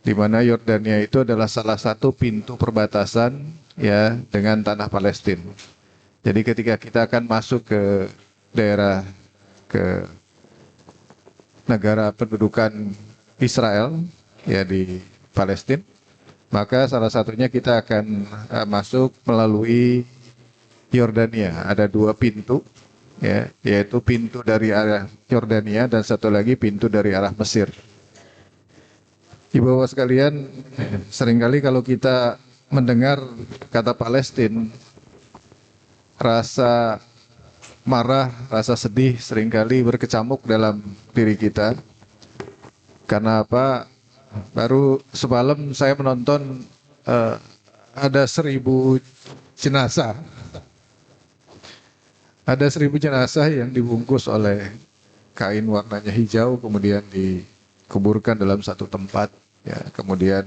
di mana Yordania itu adalah salah satu pintu perbatasan ya dengan tanah Palestina. Jadi ketika kita akan masuk ke daerah ke negara pendudukan Israel ya di Palestina, maka salah satunya kita akan masuk melalui Yordania. Ada dua pintu ya, yaitu pintu dari arah Yordania dan satu lagi pintu dari arah Mesir. Ibu bapak sekalian, seringkali kalau kita mendengar kata Palestina, rasa marah, rasa sedih seringkali berkecamuk dalam diri kita. Karena apa? Baru semalam saya menonton ada 1.000 jenazah. Ada 1.000 jenazah yang dibungkus oleh kain warnanya hijau, kemudian dikuburkan dalam satu tempat. Ya, kemudian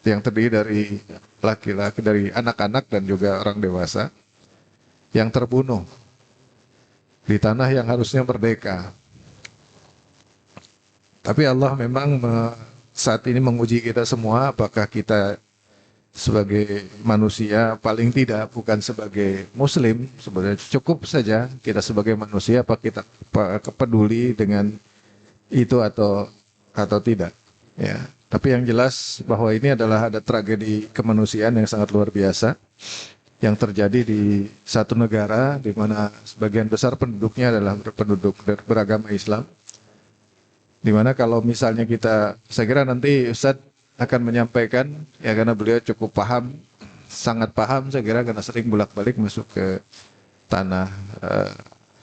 yang terdiri dari laki-laki, dari anak-anak dan juga orang dewasa yang terbunuh di tanah yang harusnya merdeka. Tapi Allah memang saat ini menguji kita semua, apakah kita sebagai manusia, paling tidak bukan sebagai muslim, sebenarnya cukup saja kita sebagai manusia, apa kita peduli dengan itu atau tidak. Ya, tapi yang jelas bahwa ini adalah ada tragedi kemanusiaan yang sangat luar biasa yang terjadi di satu negara di mana sebagian besar penduduknya adalah penduduk beragama Islam. Di mana kalau misalnya kita, saya kira nanti Ustadz akan menyampaikan, ya karena beliau cukup paham, sangat paham saya kira karena sering bolak-balik masuk ke tanah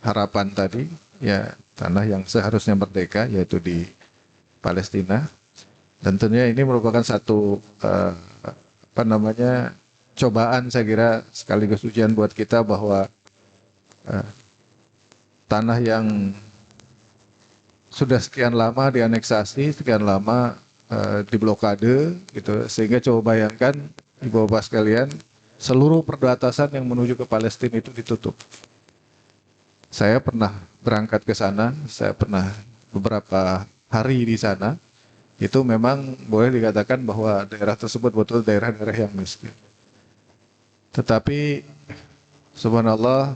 harapan tadi, ya tanah yang seharusnya merdeka yaitu di Palestina. Dan tentunya ini merupakan satu cobaan saya kira sekaligus ujian buat kita bahwa tanah yang sudah sekian lama dianeksasi, sekian lama diblokade gitu, sehingga coba bayangkan ibu bapak sekalian, seluruh perbatasan yang menuju ke Palestina itu ditutup. Saya pernah berangkat ke sana, saya pernah beberapa hari di sana. Itu memang boleh dikatakan bahwa daerah tersebut betul daerah-daerah yang miskin. Tetapi subhanallah,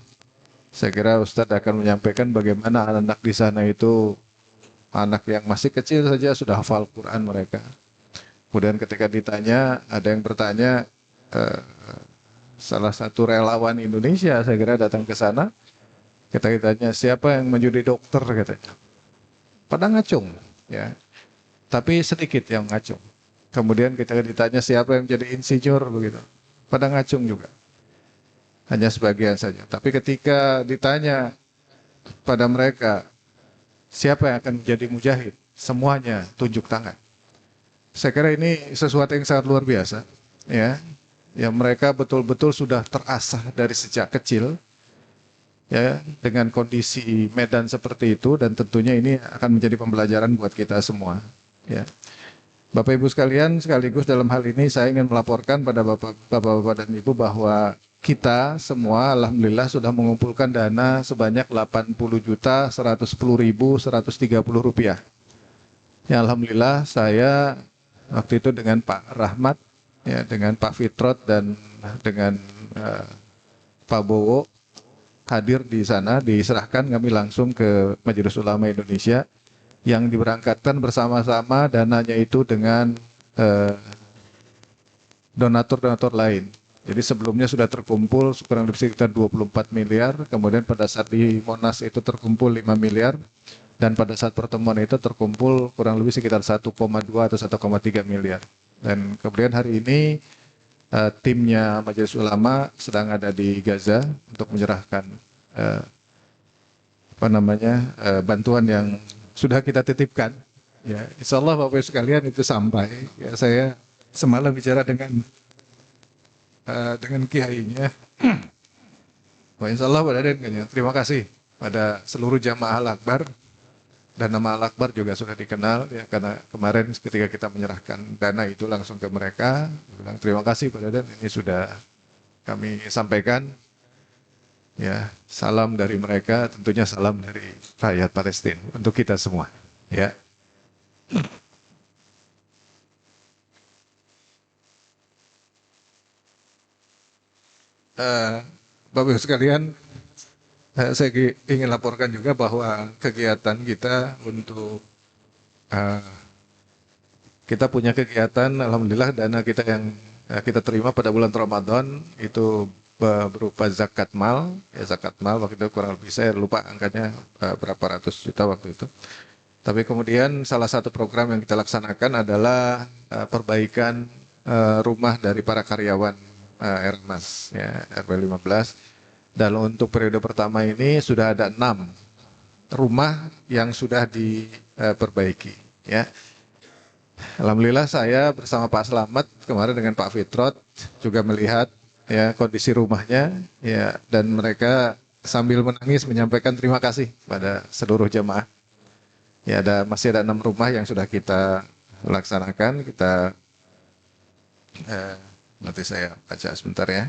saya kira Ustadz akan menyampaikan bagaimana anak-anak di sana itu, anak yang masih kecil saja sudah hafal Quran mereka. Kemudian ketika ditanya, ada yang bertanya, salah satu relawan Indonesia saya kira datang ke sana, kita ditanya siapa yang menjadi dokter katanya. Pada ngacung, ya. Tapi sedikit yang ngacung. Kemudian kita ditanya siapa yang jadi insinyur begitu. Pada ngacung juga. Hanya sebagian saja. Tapi ketika ditanya pada mereka siapa yang akan menjadi mujahid, semuanya tunjuk tangan. Saya kira ini sesuatu yang sangat luar biasa, ya. Ya mereka betul-betul sudah terasah dari sejak kecil, ya, dengan kondisi medan seperti itu, dan tentunya ini akan menjadi pembelajaran buat kita semua. Ya, Bapak Ibu sekalian, sekaligus dalam hal ini saya ingin melaporkan pada Bapak-Bapak dan Ibu bahwa kita semua alhamdulillah sudah mengumpulkan dana sebanyak 80.110.130 rupiah. Ya alhamdulillah saya waktu itu dengan Pak Rahmat, ya dengan Pak Fitrot dan dengan Pak Bowo hadir di sana, diserahkan kami langsung ke Majelis Ulama Indonesia yang diberangkatkan bersama-sama dananya itu dengan donatur-donatur lain. Jadi sebelumnya sudah terkumpul kurang lebih sekitar 24 miliar, kemudian pada saat di Monas itu terkumpul 5 miliar, dan pada saat pertemuan itu terkumpul kurang lebih sekitar 1,2 atau 1,3 miliar. Dan kemudian hari ini timnya Majelis Ulama sedang ada di Gaza untuk menyerahkan bantuan yang sudah kita titipkan, ya, insya Allah Bapak Ibu sekalian itu sampai. Ya, saya semalam bicara dengan kiainya. Wah, insya Allah Pak Daden, terima kasih pada seluruh jamaah Al-Akbar, dan nama Al-Akbar juga sudah dikenal, ya, karena kemarin ketika kita menyerahkan dana itu langsung ke mereka, bilang terima kasih Pak Daden, ini sudah kami sampaikan. Ya, salam dari mereka, tentunya salam dari rakyat Palestina untuk kita semua. Ya. Eh, Bapak Ibu sekalian, saya ingin laporkan juga bahwa kegiatan kita untuk eh, kita punya kegiatan, alhamdulillah dana kita yang kita terima pada bulan Ramadan itu berupa zakat mal, ya zakat mal waktu itu kurang lebih saya lupa angkanya berapa ratus juta waktu itu. Tapi kemudian salah satu program yang kita laksanakan adalah perbaikan rumah dari para karyawan Ermas ya RW 15. Dan untuk periode pertama ini sudah ada 6 rumah yang sudah diperbaiki ya. Alhamdulillah saya bersama Pak Slamet kemarin dengan Pak Fitrot juga melihat ya kondisi rumahnya ya dan mereka sambil menangis menyampaikan terima kasih pada seluruh jemaah. Ya masih ada 6 rumah yang sudah kita laksanakan. Kita nanti saya baca sebentar ya.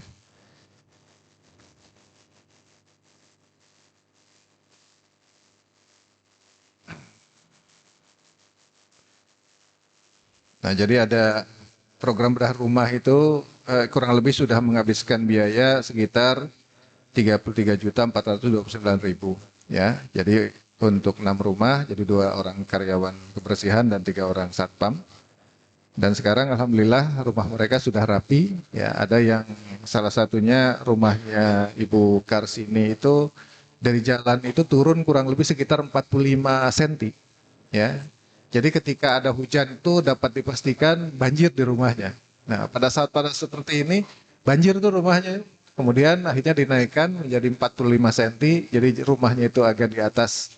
Nah, jadi ada program bedah rumah itu kurang lebih sudah menghabiskan biaya sekitar 33.429.000 ya. Jadi untuk 6 rumah, jadi 2 orang karyawan kebersihan dan 3 orang satpam. Dan sekarang alhamdulillah rumah mereka sudah rapi ya. Ada yang salah satunya rumahnya Ibu Karsini itu dari jalan itu turun kurang lebih sekitar 45 cm ya. Jadi ketika ada hujan itu dapat dipastikan banjir di rumahnya. Nah, pada saat seperti ini banjir tuh rumahnya. Kemudian akhirnya dinaikkan menjadi 45 cm. Jadi rumahnya itu agak di atas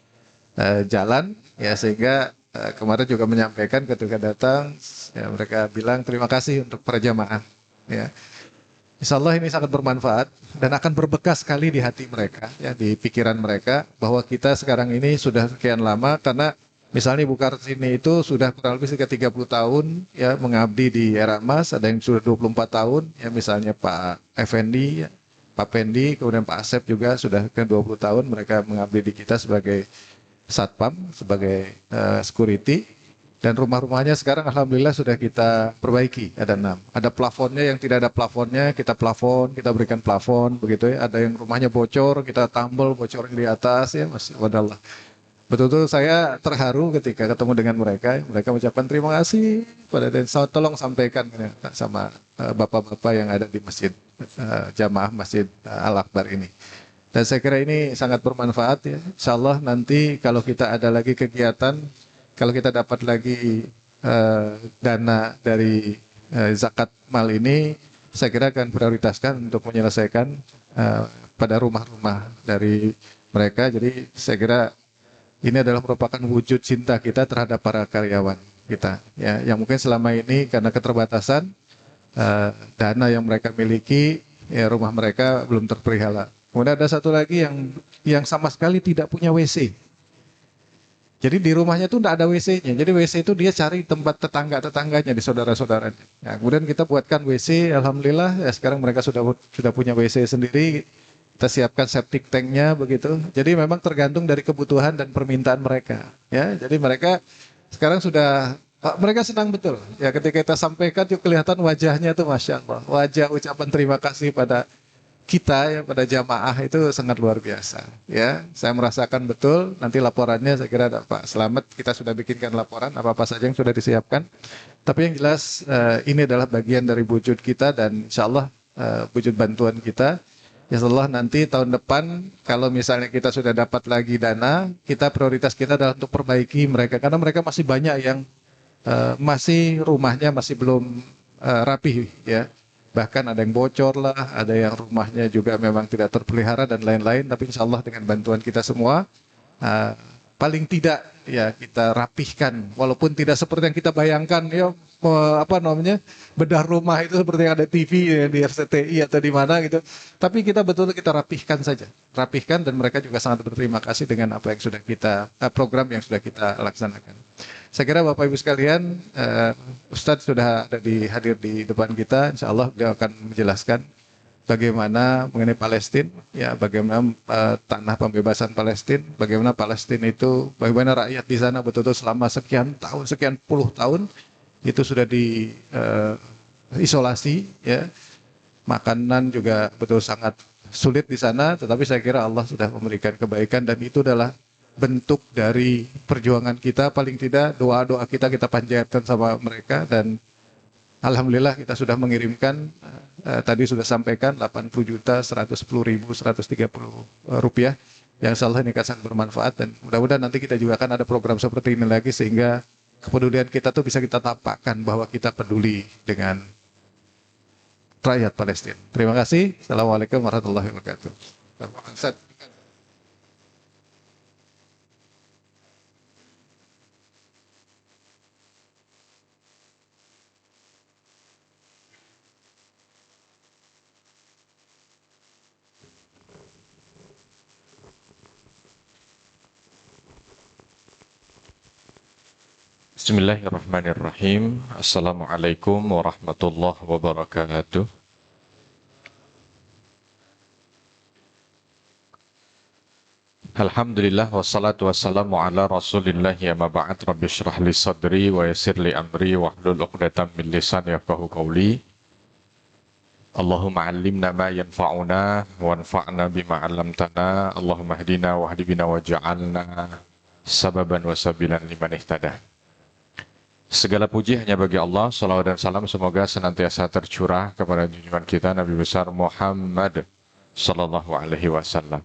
jalan ya sehingga kemarin juga menyampaikan ketika datang ya, mereka bilang terima kasih untuk para jamaah ya. Insya Allah ini sangat bermanfaat dan akan berbekas sekali di hati mereka ya di pikiran mereka bahwa kita sekarang ini sudah sekian lama karena misalnya Ibu Kartini itu sudah kurang lebih sekitar 30 tahun ya mengabdi di Era Emas, ada yang sudah 24 tahun ya misalnya Pak Effendi, ya, Pak Pendi, kemudian Pak Asep juga sudah ke 20 tahun mereka mengabdi di kita sebagai satpam, sebagai security. Dan rumah-rumahnya sekarang alhamdulillah sudah kita perbaiki, ada 6. Ada plafonnya yang tidak ada plafonnya, kita plafon, kita berikan plafon begitu ya. Ada yang rumahnya bocor, kita tambal bocor di atas ya, Mas. Wadallah. Betul-betul saya terharu ketika ketemu dengan mereka. Mereka mengucapkan terima kasih pada dan tolong sampaikan ya, sama bapak-bapak yang ada di masjid jamaah Masjid Al-Akbar ini. Dan saya kira ini sangat bermanfaat ya. Insya Allah nanti kalau kita ada lagi kegiatan, kalau kita dapat lagi dana dari zakat mal ini, saya kira akan prioritaskan untuk menyelesaikan pada rumah-rumah dari mereka. Jadi saya kira ini adalah merupakan wujud cinta kita terhadap para karyawan kita. Ya, yang mungkin selama ini karena keterbatasan dana yang mereka miliki, ya rumah mereka belum terpelihara. Kemudian ada satu lagi yang sama sekali tidak punya WC. Jadi di rumahnya tuh tidak ada WC-nya. Jadi WC itu dia cari tempat tetangga-tetangganya di saudara-saudaranya. Nah, kemudian kita buatkan WC, alhamdulillah ya sekarang mereka sudah punya WC sendiri. Kita siapkan septic tanknya begitu. Jadi memang tergantung dari kebutuhan dan permintaan mereka. Ya, jadi mereka sekarang sudah mereka senang betul. Ya ketika kita sampaikan yuk kelihatan wajahnya tuh masya Allah. Wajah ucapan terima kasih pada kita ya pada jamaah itu sangat luar biasa ya. Saya merasakan betul nanti laporannya saya kira ada Pak Slamet kita sudah bikinkan laporan apa-apa saja yang sudah disiapkan. Tapi yang jelas ini adalah bagian dari wujud kita dan insya Allah wujud bantuan kita. Ya Allah nanti tahun depan kalau misalnya kita sudah dapat lagi dana, kita prioritas kita adalah untuk perbaiki mereka karena mereka masih banyak yang masih rumahnya masih belum rapi ya. Bahkan ada yang bocor lah, ada yang rumahnya juga memang tidak terpelihara dan lain-lain. Tapi insya Allah dengan bantuan kita semua, paling tidak ya kita rapihkan. Walaupun tidak seperti yang kita bayangkan, ya apa namanya bedah rumah itu seperti yang ada TV ya, di RCTI atau di mana gitu. Tapi kita betul-betul kita rapihkan saja, rapihkan dan mereka juga sangat berterima kasih dengan apa yang sudah kita program yang sudah kita laksanakan. Saya kira Bapak Ibu sekalian, Ustadz sudah ada hadir di depan kita. Insya Allah beliau akan menjelaskan bagaimana mengenai Palestina, ya bagaimana tanah pembebasan Palestina, bagaimana Palestina itu, bagaimana rakyat di sana betul-betul selama sekian tahun, sekian puluh tahun itu sudah diisolasi, ya. makanan juga betul sangat sulit di sana, tetapi saya kira Allah sudah memberikan kebaikan dan itu adalah bentuk dari perjuangan kita, paling tidak doa-doa kita panjatkan sama mereka dan alhamdulillah kita sudah mengirimkan tadi sudah sampaikan 80.110.130 rupiah yang insyaallah ini akan sangat bermanfaat dan mudah-mudahan nanti kita juga akan ada program seperti ini lagi sehingga kepedulian kita tuh bisa kita tampakkan bahwa kita peduli dengan rakyat Palestina. Terima kasih. Assalamualaikum warahmatullahi wabarakatuh. Bismillahirrahmanirrahim. Assalamualaikum warahmatullahi wabarakatuh. Alhamdulillah wassalatu wassalamu ala rasulillah ya maba'at rabbi syrah li sadri wa yassir li amri wahlul 'uqdatam min lisani yafqahu qawli. Allahumma 'allimna ma yanfa'una wanfa'na bima 'allamtana. Allahumma hdina wahdi bina waj'alna sababan wa sabilan liman ihtada. Segala puji hanya bagi Allah, salawat dan salam semoga senantiasa tercurah kepada junjungan kita Nabi besar Muhammad sallallahu alaihi wasallam.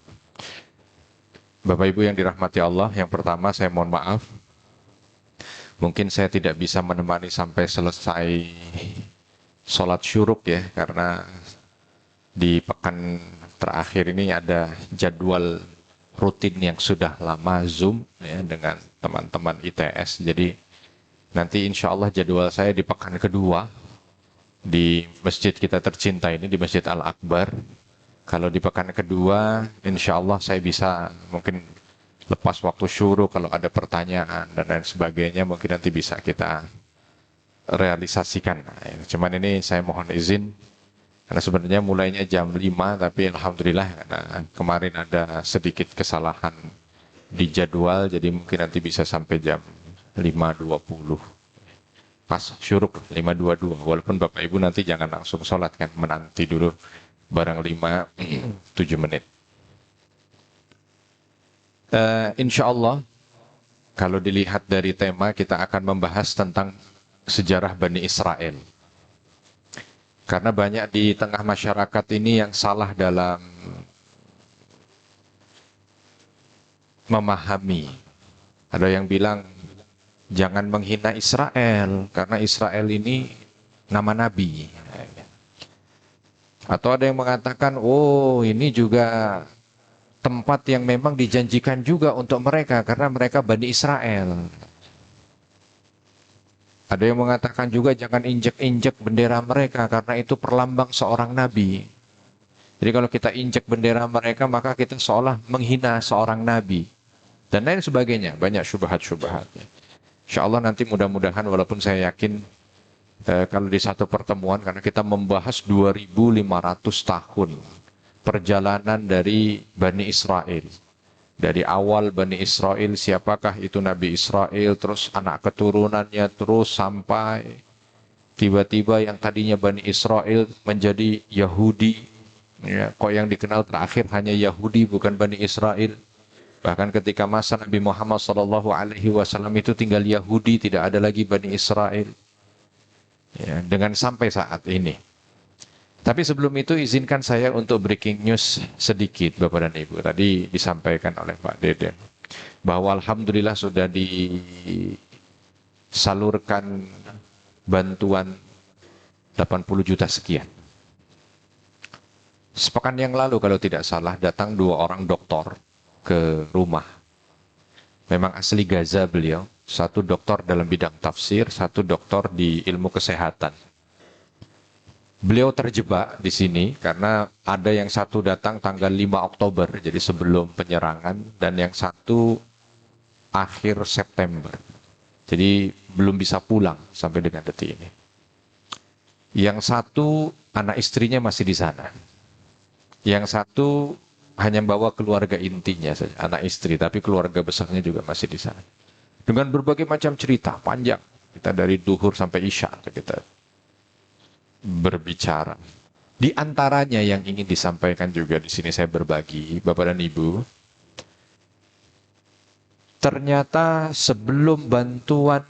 Bapak Ibu yang dirahmati Allah, yang pertama saya mohon maaf. Mungkin saya tidak bisa menemani sampai selesai sholat syuruk ya, karena di pekan terakhir ini ada jadwal rutin yang sudah lama Zoom ya, dengan teman-teman ITS. Jadi nanti insya Allah jadwal saya di pekan kedua di masjid kita tercinta ini, di Masjid Al-Akbar. Kalau di pekan kedua, insya Allah saya bisa mungkin lepas waktu syuruk, kalau ada pertanyaan dan lain sebagainya, mungkin nanti bisa kita realisasikan. Nah, cuman ini saya mohon izin, karena sebenarnya mulainya jam 5, tapi Alhamdulillah karena kemarin ada sedikit kesalahan di jadwal, jadi mungkin nanti bisa sampai jam 5.20 pas syuruk 5.22, walaupun Bapak Ibu nanti jangan langsung sholat kan, menanti dulu barang 5-7 menit. Insya Allah kalau dilihat dari tema kita akan membahas tentang sejarah Bani Israel, karena banyak di tengah masyarakat ini yang salah dalam memahami. Ada yang bilang jangan menghina Israel, karena Israel ini nama nabi. Atau ada yang mengatakan, oh ini juga tempat yang memang dijanjikan juga untuk mereka, karena mereka Bani Israel. Ada yang mengatakan juga jangan injek-injek bendera mereka, karena itu perlambang seorang nabi. Jadi kalau kita injek bendera mereka, maka kita seolah menghina seorang nabi. Dan lain sebagainya, banyak syubhat-syubhatnya. Insya Allah nanti mudah-mudahan, walaupun saya yakin kalau di satu pertemuan, karena kita membahas 2.500 tahun perjalanan dari Bani Israel. Dari awal Bani Israel, siapakah itu Nabi Israel, terus anak keturunannya, terus sampai tiba-tiba yang tadinya Bani Israel menjadi Yahudi. Ya, kok yang dikenal terakhir hanya Yahudi, bukan Bani Israel. Bahkan ketika masa Nabi Muhammad SAW itu tinggal Yahudi, tidak ada lagi Bani Israel. Ya, dengan sampai saat ini. Tapi sebelum itu izinkan saya untuk breaking news sedikit Bapak dan Ibu. Tadi disampaikan oleh Pak Deden bahwa alhamdulillah sudah disalurkan bantuan 80 juta sekian. Sepekan yang lalu kalau tidak salah datang 2 orang doktor ke rumah. Memang asli Gaza beliau, satu dokter dalam bidang tafsir, satu dokter di ilmu kesehatan. Beliau terjebak di sini karena ada yang satu datang tanggal 5 Oktober, jadi sebelum penyerangan, dan yang satu akhir September. Jadi belum bisa pulang sampai dengan detik ini. Yang satu anak istrinya masih di sana. Yang satu hanya bawa keluarga intinya saja, anak istri, tapi keluarga besarnya juga masih di sana. Dengan berbagai macam cerita panjang, kita dari duhur sampai isya kita berbicara. Di antaranya yang ingin disampaikan juga di sini saya berbagi, Bapak dan Ibu, ternyata sebelum bantuan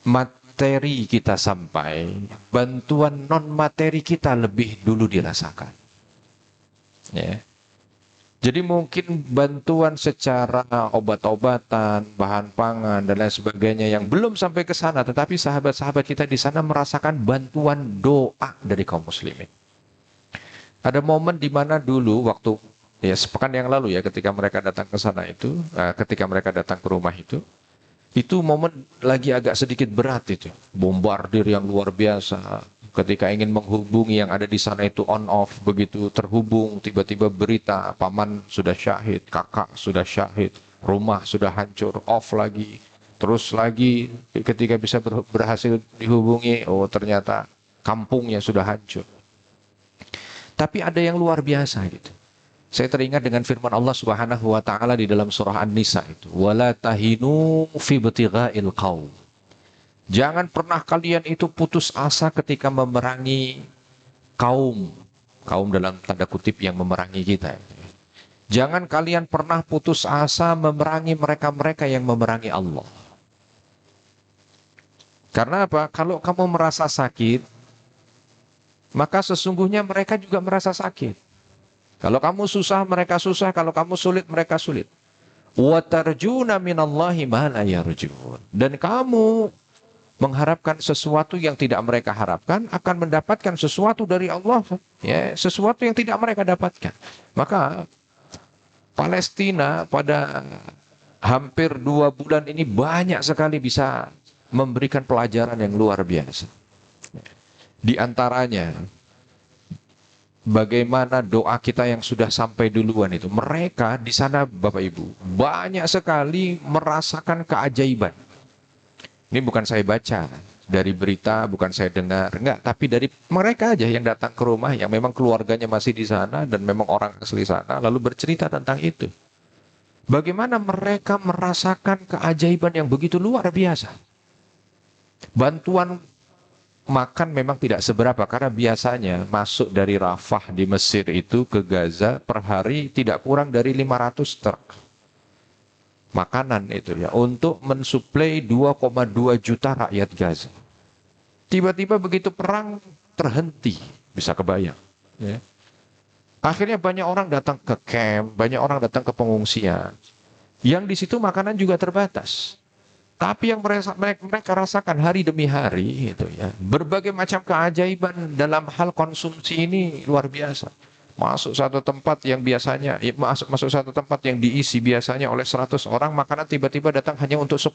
materi kita sampai, bantuan non materi kita lebih dulu dirasakan. Ya. Jadi mungkin bantuan secara obat-obatan, bahan pangan, dan lain sebagainya yang belum sampai ke sana, tetapi sahabat-sahabat kita di sana merasakan bantuan doa dari kaum muslimin. Ada momen di mana dulu waktu ya sepekan yang lalu ya ketika mereka datang ke sana itu, ketika mereka datang ke rumah itu momen lagi agak sedikit berat itu. Bombardir yang luar biasa. Ketika ingin menghubungi yang ada di sana itu on off, begitu terhubung tiba-tiba berita paman sudah syahid, kakak sudah syahid, rumah sudah hancur, off lagi. Terus lagi ketika bisa berhasil dihubungi, oh ternyata kampungnya sudah hancur. Tapi ada yang luar biasa gitu. Saya teringat dengan firman Allah Subhanahu wa taala di dalam surah An-Nisa itu, "Wala tahinu fi ibtigha'il qaum." Jangan pernah kalian itu putus asa ketika memerangi kaum. Kaum dalam tanda kutip yang memerangi kita. Jangan kalian pernah putus asa memerangi mereka-mereka yang memerangi Allah. Karena apa? Kalau kamu merasa sakit, maka sesungguhnya mereka juga merasa sakit. Kalau kamu susah, mereka susah. Kalau kamu sulit, mereka sulit. Wa tarjuna minallahi ma la yarjun. Dan kamu mengharapkan sesuatu yang tidak mereka harapkan, akan mendapatkan sesuatu dari Allah, ya, sesuatu yang tidak mereka dapatkan. Maka Palestina pada hampir 2 bulan ini banyak sekali bisa memberikan pelajaran yang luar biasa. Di antaranya, bagaimana doa kita yang sudah sampai duluan itu. Mereka di sana, Bapak Ibu, banyak sekali merasakan keajaiban. Ini bukan saya baca dari berita, bukan saya dengar, enggak, tapi dari mereka aja yang datang ke rumah, yang memang keluarganya masih di sana dan memang orang asli sana, lalu bercerita tentang itu. Bagaimana mereka merasakan keajaiban yang begitu luar biasa. Bantuan makan memang tidak seberapa, karena biasanya masuk dari Rafah di Mesir itu ke Gaza per hari tidak kurang dari 500 truk. Makanan itu ya, untuk mensuplai 2,2 juta rakyat Gaza. Tiba-tiba begitu perang terhenti, bisa kebayang. Ya. Akhirnya banyak orang datang ke camp, banyak orang datang ke pengungsian. Yang di situ makanan juga terbatas. Tapi yang mereka rasakan hari demi hari, itu ya, berbagai macam keajaiban dalam hal konsumsi ini luar biasa. Masuk satu tempat yang biasanya, masuk satu tempat yang diisi biasanya oleh 100 orang, makanan tiba-tiba datang hanya untuk 10.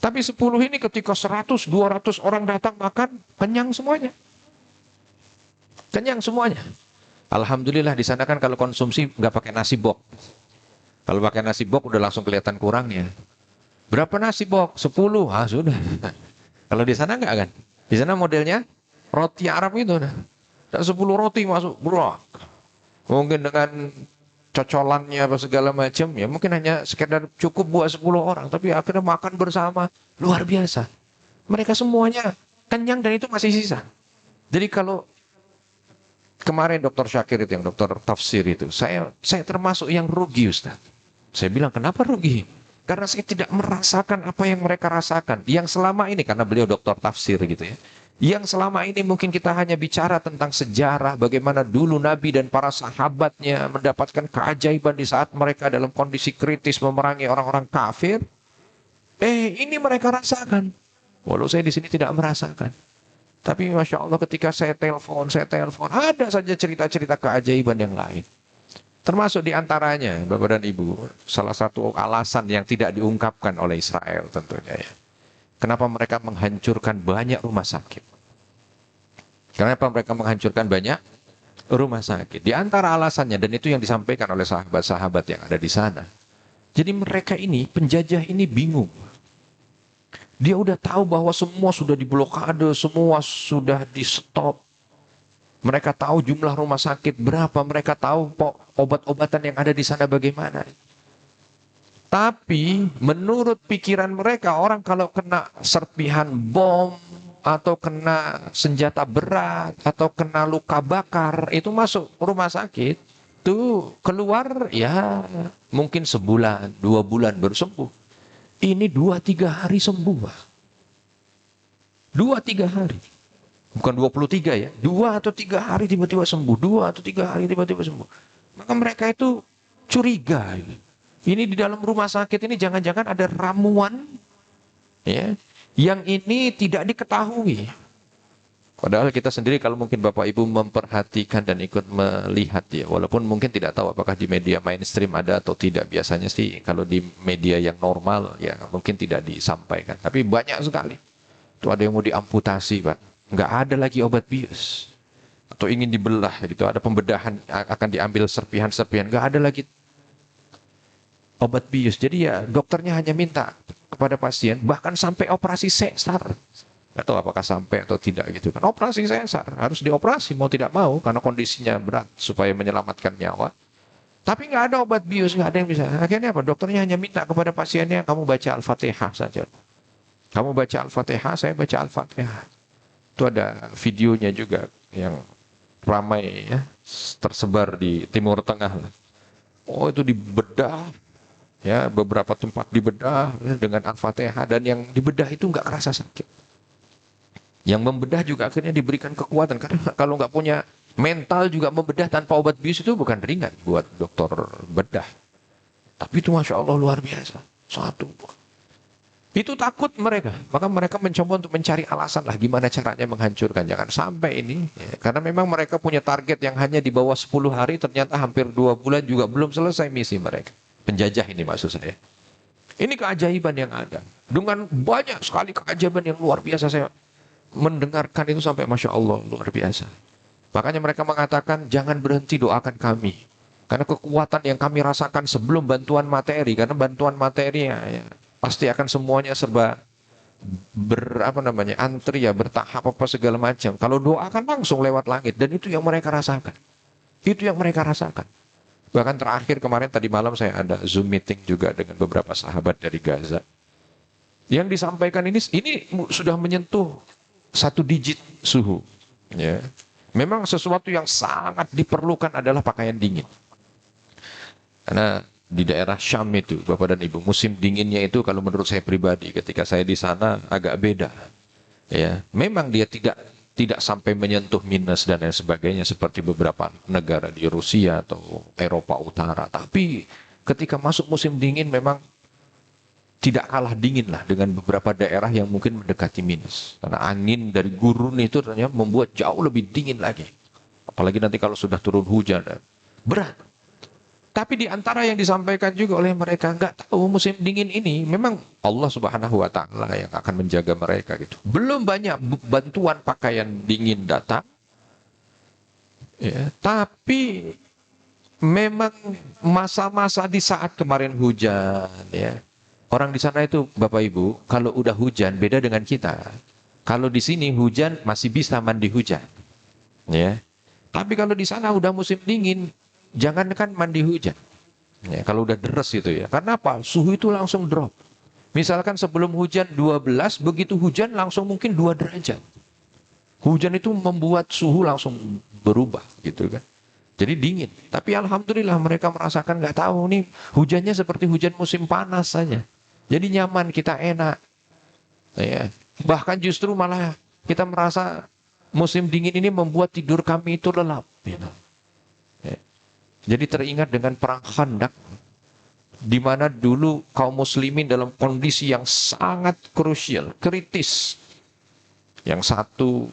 Tapi 10 ini ketika 100, 200 orang datang makan, kenyang semuanya. Kenyang semuanya. Alhamdulillah di sana kan kalau konsumsi nggak pakai nasi bok. Kalau pakai nasi bok udah langsung kelihatan kurangnya. Berapa nasi bok? 10. Ah sudah. Kalau di sana nggak kan? Di sana modelnya roti Arab itu. Dan 10 roti masuk, bro. Mungkin dengan cocolannya apa segala macam, ya mungkin hanya sekedar cukup buat 10 orang. Tapi akhirnya makan bersama, luar biasa. Mereka semuanya kenyang dan itu masih sisa. Jadi kalau kemarin Dr. Syakir itu, yang dokter tafsir itu, saya termasuk yang rugi, Ustaz. Saya bilang, kenapa rugi? Karena saya tidak merasakan apa yang mereka rasakan. Yang selama ini, karena beliau dokter tafsir gitu ya. Yang selama ini mungkin kita hanya bicara tentang sejarah, bagaimana dulu Nabi dan para sahabatnya mendapatkan keajaiban di saat mereka dalam kondisi kritis memerangi orang-orang kafir. Ini mereka rasakan. Walau saya di sini tidak merasakan. Tapi Masya Allah ketika saya telepon, ada saja cerita-cerita keajaiban yang lain. Termasuk diantaranya, Bapak dan Ibu, salah satu alasan yang tidak diungkapkan oleh Israel tentunya ya. Kenapa mereka menghancurkan banyak rumah sakit? Kenapa mereka menghancurkan banyak rumah sakit? Di antara alasannya, dan itu yang disampaikan oleh sahabat-sahabat yang ada di sana. Jadi mereka ini, penjajah ini bingung. Dia udah tahu bahwa semua sudah diblokade, semua sudah di stop. Mereka tahu jumlah rumah sakit berapa, mereka tahu obat-obatan yang ada di sana bagaimana. Tapi menurut pikiran mereka, orang kalau kena serpihan bom atau kena senjata berat, atau kena luka bakar, itu masuk rumah sakit, tuh keluar ya mungkin sebulan, 2 bulan baru sembuh. Ini 2-3 hari sembuh, Pak. 2-3 hari. Bukan 23 ya. 2 atau 3 hari tiba-tiba sembuh. 2 atau 3 hari tiba-tiba sembuh. Maka mereka itu curiga. Ini di dalam rumah sakit ini jangan-jangan ada ramuan ya, yang ini tidak diketahui. Padahal kita sendiri kalau mungkin Bapak Ibu memperhatikan dan ikut melihat ya, walaupun mungkin tidak tahu apakah di media mainstream ada atau tidak, biasanya sih kalau di media yang normal ya mungkin tidak disampaikan. Tapi banyak sekali. Itu ada yang mau diamputasi, Pak. Nggak ada lagi obat bius. Atau ingin dibelah gitu, ada pembedahan akan diambil serpihan-serpihan, nggak ada lagi obat bius. Jadi ya dokternya hanya minta kepada pasien, bahkan sampai operasi sesar. Nggak tahu apakah sampai atau tidak gitu kan. Operasi sesar, harus dioperasi mau tidak mau karena kondisinya berat supaya menyelamatkan nyawa. Tapi nggak ada obat bius, nggak ada yang bisa. Akhirnya apa? Dokternya hanya minta kepada pasiennya, kamu baca Al-Fatihah saja. Kamu baca Al-Fatihah, saya baca Al-Fatihah. Itu ada videonya juga yang ramai ya, tersebar di Timur Tengah. Oh itu dibedah, ya beberapa tempat dibedah ya, dengan Al-Fatihah, dan yang dibedah itu nggak kerasa sakit. Yang membedah juga akhirnya diberikan kekuatan, karena kalau nggak punya mental juga membedah tanpa obat bius itu bukan ringan buat dokter bedah. Tapi itu Masya Allah luar biasa. Satu. Itu takut mereka. Maka mereka mencoba untuk mencari alasan lah gimana caranya menghancurkan. Jangan sampai ini. Ya, karena memang mereka punya target yang hanya di bawah 10 hari. Ternyata hampir 2 bulan juga belum selesai misi mereka. Penjajah ini maksud saya. Ini keajaiban yang ada. Dengan banyak sekali keajaiban yang luar biasa. Saya mendengarkan itu sampai Masya Allah luar biasa. Makanya mereka mengatakan jangan berhenti doakan kami. Karena kekuatan yang kami rasakan sebelum bantuan materi. Karena bantuan materi ya pasti akan semuanya serba antri ya, bertahap apa segala macam. Kalau doa kan langsung lewat langit, dan itu yang mereka rasakan. Itu yang mereka rasakan. Bahkan terakhir kemarin tadi malam saya ada Zoom meeting juga dengan beberapa sahabat dari Gaza. Yang disampaikan ini sudah menyentuh 1 digit suhu. Ya. Memang sesuatu yang sangat diperlukan adalah pakaian dingin. Karena di daerah Syam itu, Bapak dan Ibu, musim dinginnya itu kalau menurut saya pribadi ketika saya di sana agak beda. Ya, memang dia tidak sampai menyentuh minus dan lain sebagainya seperti beberapa negara di Rusia atau Eropa Utara. Tapi ketika masuk musim dingin memang tidak kalah dingin lah dengan beberapa daerah yang mungkin mendekati minus. Karena angin dari gurun itu ternyata membuat jauh lebih dingin lagi. Apalagi nanti kalau sudah turun hujan. Berat. Tapi di antara yang disampaikan juga oleh mereka, nggak tahu musim dingin ini memang Allah Subhanahu wa Ta'ala yang akan menjaga mereka gitu. Belum banyak bantuan pakaian dingin datang. Ya, tapi memang masa-masa di saat kemarin hujan ya. Orang di sana itu Bapak Ibu, kalau udah hujan beda dengan kita. Kalau di sini hujan masih bisa mandi hujan. Ya. Tapi kalau di sana udah musim dingin, jangankan mandi hujan. Ya, kalau udah deres gitu ya. Karena apa? Suhu itu langsung drop. Misalkan sebelum hujan 12, begitu hujan langsung mungkin 2 derajat. Hujan itu membuat suhu langsung berubah gitu kan. Jadi dingin. Tapi alhamdulillah mereka merasakan nggak tahu nih hujannya seperti hujan musim panas saja. Jadi nyaman, kita enak. Ya. Bahkan justru malah kita merasa musim dingin ini membuat tidur kami itu lelap. Gitu. Ya. Jadi teringat dengan perang Khandaq, di mana dulu kaum muslimin dalam kondisi yang sangat krusial, kritis. Yang satu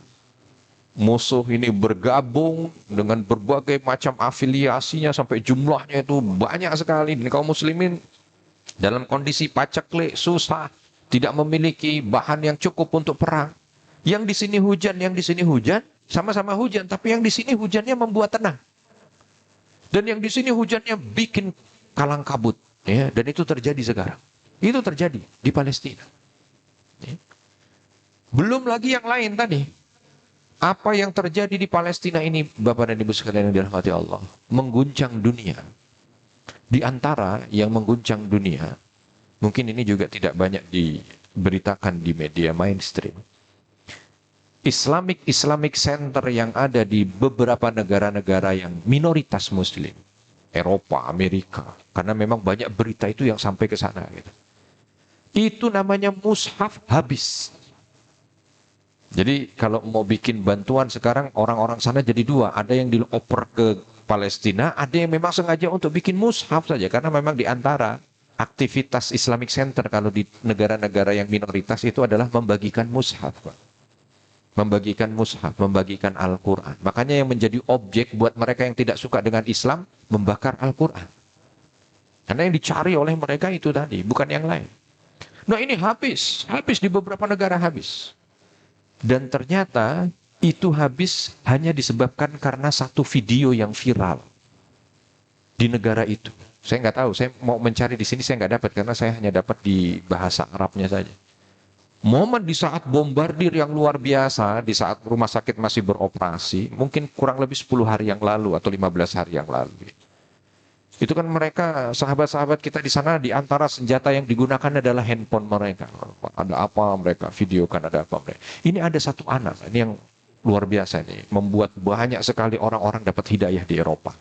musuh ini bergabung dengan berbagai macam afiliasinya sampai jumlahnya itu banyak sekali. Dan kaum muslimin dalam kondisi paceklik, susah, tidak memiliki bahan yang cukup untuk perang. Yang di sini hujan, yang di sini hujan, sama-sama hujan, tapi yang di sini hujannya membuat tenang. Dan yang di sini hujannya bikin kalang kabut, ya. Dan itu terjadi sekarang. Itu terjadi di Palestina. Ya. Belum lagi yang lain tadi. Apa yang terjadi di Palestina ini, Bapak dan Ibu sekalian yang dirahmati Allah, mengguncang dunia. Di antara yang mengguncang dunia, mungkin ini juga tidak banyak diberitakan di media mainstream. Islamic Center yang ada di beberapa negara-negara yang minoritas Muslim, Eropa, Amerika, karena memang banyak berita itu yang sampai ke sana gitu. Itu namanya mushaf habis. Jadi kalau mau bikin bantuan sekarang orang-orang sana jadi dua, ada yang dioper ke Palestina, ada yang memang sengaja untuk bikin mushaf saja karena memang di antara aktivitas Islamic Center kalau di negara-negara yang minoritas itu adalah membagikan mushaf, Pak. Membagikan mushaf, membagikan Al-Quran. Makanya yang menjadi objek buat mereka yang tidak suka dengan Islam, membakar Al-Quran. Karena yang dicari oleh mereka itu tadi, bukan yang lain. Nah ini habis di beberapa negara habis. Dan ternyata itu habis hanya disebabkan karena satu video yang viral di negara itu. Saya nggak tahu, saya mau mencari di sini saya nggak dapat karena saya hanya dapat di bahasa Arabnya saja. Momen di saat bombardir yang luar biasa, di saat rumah sakit masih beroperasi, mungkin kurang lebih 10 hari yang lalu atau 15 hari yang lalu. Itu kan mereka, sahabat-sahabat kita di sana, di antara senjata yang digunakan adalah handphone mereka. Ada apa mereka videokan, ada apa mereka. Ini ada satu anak, ini yang luar biasa nih, membuat banyak sekali orang-orang dapat hidayah di Eropa.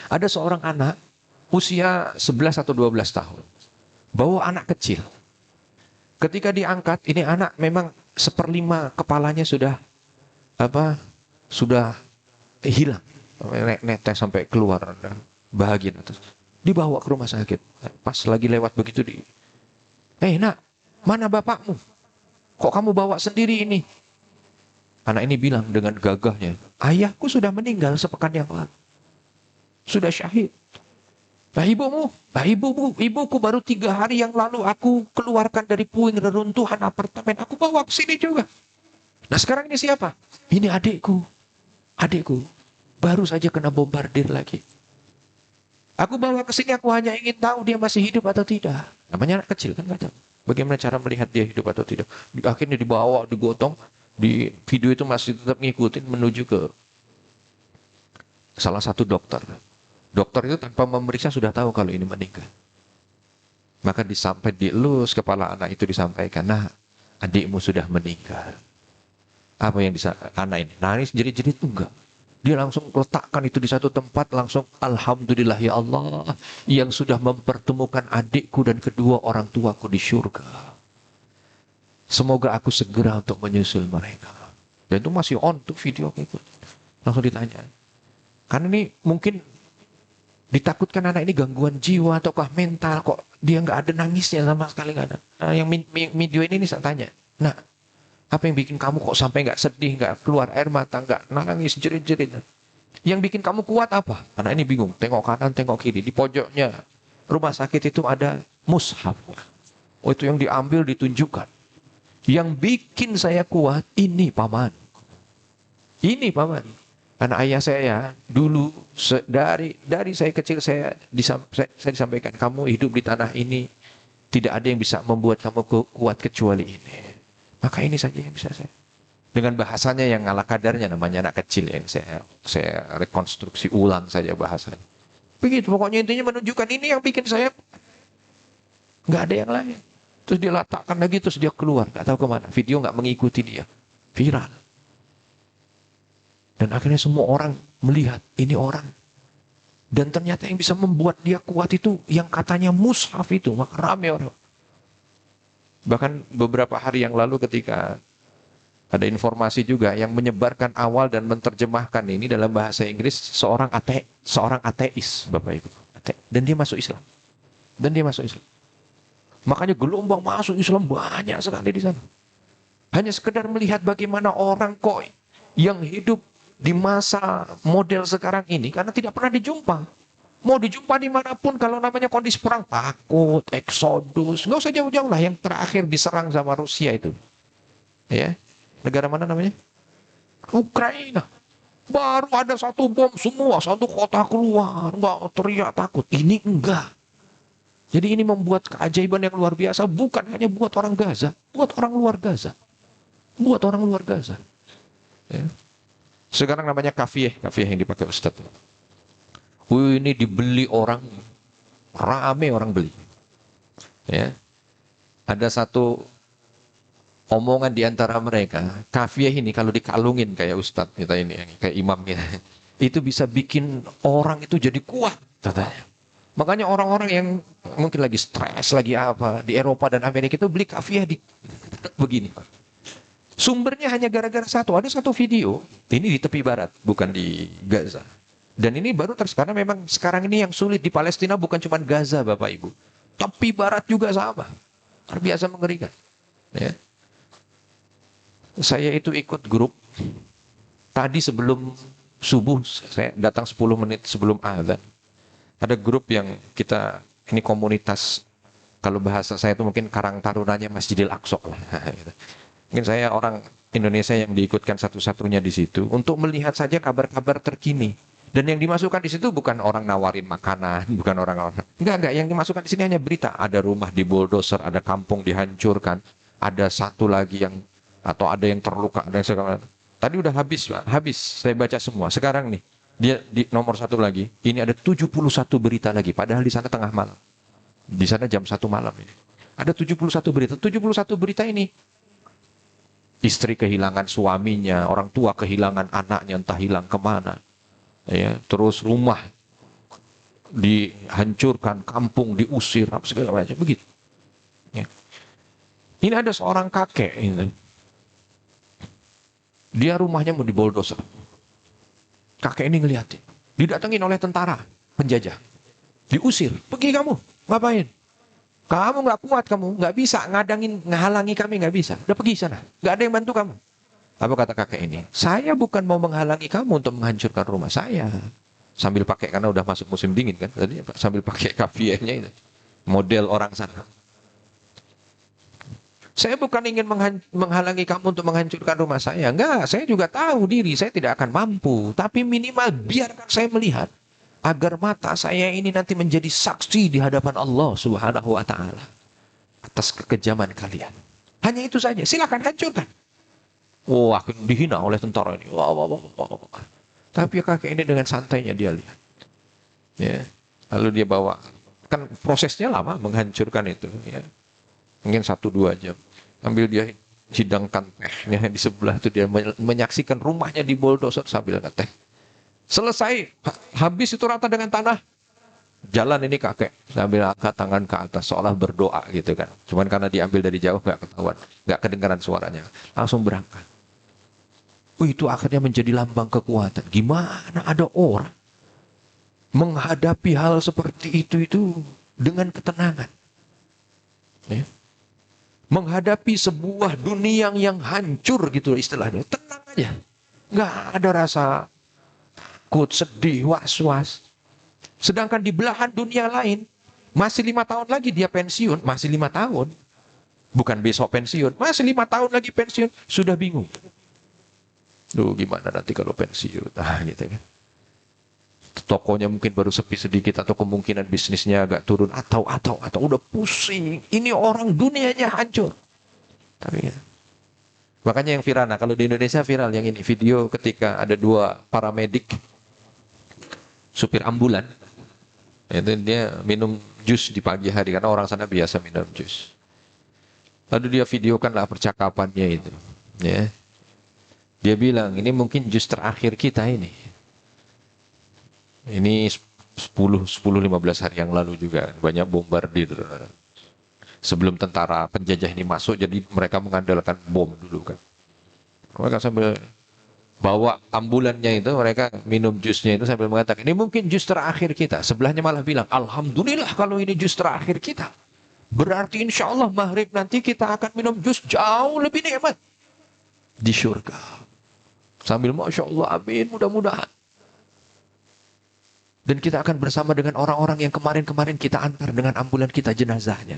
Ada seorang anak, usia 11 atau 12 tahun, bawa anak kecil. Ketika diangkat, ini anak memang 1/5 kepalanya sudah sudah hilang, netes sampai keluar bahagian atas. Dibawa ke rumah sakit. Pas lagi lewat begitu nak, mana bapakmu? Kok kamu bawa sendiri ini? Anak ini bilang dengan gagahnya, ayahku sudah meninggal sepekan yang lalu. Sudah syahid. Nah ibuku baru 3 hari yang lalu aku keluarkan dari puing reruntuhan apartemen. Aku bawa ke sini juga. Nah sekarang ini siapa? Ini adikku. Baru saja kena bombardir lagi. Aku bawa ke sini, aku hanya ingin tahu dia masih hidup atau tidak. Namanya anak kecil kan nggak tahu. Bagaimana cara melihat dia hidup atau tidak. Akhirnya dibawa, digotong. Di video itu masih tetap ngikutin menuju ke salah satu dokter. Dokter itu tanpa memeriksa sudah tahu kalau ini meninggal. Maka dielus kepala anak itu disampaikan, nah adikmu sudah meninggal. Apa yang anak ini nangis jerit-jerit? Enggak. Dia langsung letakkan itu di satu tempat, langsung alhamdulillah ya Allah yang sudah mempertemukan adikku dan kedua orang tuaku di syurga. Semoga aku segera untuk menyusul mereka. Dan itu masih on tuh video itu. Langsung ditanya. Karena ini mungkin ditakutkan anak ini gangguan jiwa ataukah mental, kok dia nggak ada nangisnya sama sekali, nggak ada. Nah, yang video ini saya tanya, nah apa yang bikin kamu kok sampai nggak sedih, nggak keluar air mata, nggak nangis jerit-jerit? Yang bikin kamu kuat apa? Anak ini bingung, tengok kanan, tengok kiri, di pojoknya rumah sakit itu ada mushaf. Oh itu yang diambil ditunjukkan. Yang bikin saya kuat ini paman. Karena ayah saya dulu dari saya kecil saya disampaikan, kamu hidup di tanah ini tidak ada yang bisa membuat kamu kuat kecuali ini. Maka ini saja yang bisa saya. Dengan bahasanya yang ala kadarnya, namanya anak kecil yang saya rekonstruksi ulang saja bahasanya. Begitu pokoknya, intinya menunjukkan ini yang bikin saya nggak ada yang lain. Terus dia letakkan lagi, terus dia keluar, nggak tahu kemana. Video nggak mengikuti dia, viral. Dan akhirnya semua orang melihat ini orang. Dan ternyata yang bisa membuat dia kuat itu yang katanya mushaf itu. Maka ramai orang. Bahkan beberapa hari yang lalu ketika ada informasi juga yang menyebarkan awal dan menerjemahkan ini dalam bahasa Inggris seorang ateis, Bapak Ibu. Dan dia masuk Islam. Makanya gelombang masuk Islam banyak sekali di sana. Hanya sekedar melihat bagaimana orang kok yang hidup di masa model sekarang ini, karena tidak pernah dijumpa. Mau dijumpa dimanapun, kalau namanya kondisi perang, takut, eksodus. Nggak usah jauh-jauh lah, yang terakhir diserang sama Rusia itu. Ya, negara mana namanya? Ukraina. Baru ada satu bom, semua satu kota keluar. Nggak teriak takut. Ini enggak. Jadi ini membuat keajaiban yang luar biasa, bukan hanya buat orang Gaza, buat orang luar Gaza. Ya. Sekarang namanya kafiyeh yang dipakai Ustadz. Ini dibeli orang, rame orang beli. Ya. Ada satu omongan di antara mereka, kafiyah ini kalau dikalungin kayak ustadz kita ini, kayak imamnya, itu bisa bikin orang itu jadi kuat, katanya. Makanya orang-orang yang mungkin lagi stres, lagi apa, di Eropa dan Amerika itu beli kafiyah di begini. Sumbernya hanya gara-gara satu. Ada satu video, ini di tepi barat, bukan di Gaza. Dan ini baru karena memang sekarang ini yang sulit di Palestina bukan cuma Gaza, Bapak Ibu. Tepi barat juga sama. Luar biasa mengerikan. Ya. Saya itu ikut grup. Tadi sebelum subuh, saya datang 10 menit sebelum azan. Ada grup yang kita, ini komunitas, kalau bahasa saya itu mungkin Karang Tarunanya Masjidil Aqsa lah. Mungkin saya orang Indonesia yang diikutkan satu-satunya di situ untuk melihat saja kabar-kabar terkini. Dan yang dimasukkan di situ bukan orang nawarin makanan, bukan orang enggak, yang dimasukkan di sini hanya berita, ada rumah dibulldozer, ada kampung dihancurkan, ada satu lagi yang atau ada yang terluka, ada yang segala. Tadi udah habis, Pak. Habis saya baca semua. Sekarang nih, dia di nomor satu lagi, ini ada 71 berita lagi, padahal di sana tengah malam. Di sana jam 1 malam ini. Ada 71 berita. 71 berita ini istri kehilangan suaminya, orang tua kehilangan anaknya, entah hilang kemana. Ya, terus rumah dihancurkan, kampung diusir, segala macam begitu. Ya. Ini ada seorang kakek ini. Dia rumahnya mau diboldoser. Kakek ini ngeliatin. Didatengin oleh tentara penjajah. Diusir. Pergi kamu. Ngapain? Kamu nggak kuat, kamu nggak bisa ngehalangi kami, nggak bisa. Udah pergi sana. Nggak ada yang bantu kamu. Apa kata kakek ini? Saya bukan mau menghalangi kamu untuk menghancurkan rumah saya. Sambil pakai, karena udah masuk musim dingin kan. Tadi sambil pakai kafiyahnya itu. Model orang sana. Saya bukan ingin menghalangi kamu untuk menghancurkan rumah saya. Enggak, saya juga tahu diri saya tidak akan mampu. Tapi minimal biarkan saya melihat. Agar mata saya ini nanti menjadi saksi di hadapan Allah Subhanahu wa ta'ala. Atas kekejaman kalian. Hanya itu saja. Silakan hancurkan. Oh, aku dihina oleh tentara ini. Wah. Tapi kakek ini dengan santainya dia lihat. Ya. Lalu dia bawa. Kan prosesnya lama menghancurkan itu. Ya. Mungkin 1-2 jam. Ambil dia hidangkan tehnya di sebelah itu. Dia menyaksikan rumahnya di bulldozer sambil ngeteh. Selesai. Habis itu rata dengan tanah. Jalan ini kakek. Sambil angkat tangan ke atas. Seolah berdoa gitu kan. Cuman karena diambil dari jauh gak ketahuan. Gak kedengaran suaranya. Langsung berangkat. Itu akhirnya menjadi lambang kekuatan. Gimana ada orang menghadapi hal seperti itu dengan ketenangan. Ya. Menghadapi sebuah dunia yang hancur gitu istilahnya. Tenang aja. Nggak ada rasa takut, sedih, was-was. Sedangkan di belahan dunia lain, masih 5 tahun lagi dia pensiun. Masih 5 tahun. Bukan besok pensiun. Masih 5 tahun lagi pensiun. Sudah bingung. Duh, gimana nanti kalau pensiun? Gitu kan. Tokonya mungkin baru sepi sedikit atau kemungkinan bisnisnya agak turun atau udah pusing. Ini orang dunianya hancur. Tapi ya. Makanya yang viral, nah kalau di Indonesia viral yang ini video ketika ada 2 paramedik supir ambulan. Itu dia minum jus di pagi hari karena orang sana biasa minum jus. Lalu dia videokanlah percakapannya itu, ya. Dia bilang, ini mungkin jus terakhir kita ini. Ini 10-15 hari yang lalu juga. Banyak bombardir. Sebelum tentara penjajah ini masuk, jadi mereka mengandalkan bom dulu kan. Mereka sambil bawa ambulannya itu, mereka minum jusnya itu sambil mengatakan, ini mungkin jus terakhir kita. Sebelahnya malah bilang, alhamdulillah kalau ini jus terakhir kita. Berarti insya Allah maghrib nanti kita akan minum jus jauh lebih nikmat. Di syurga. Sambil Masya Allah, amin, mudah-mudahan. Dan kita akan bersama dengan orang-orang yang kemarin-kemarin kita antar dengan ambulan kita jenazahnya.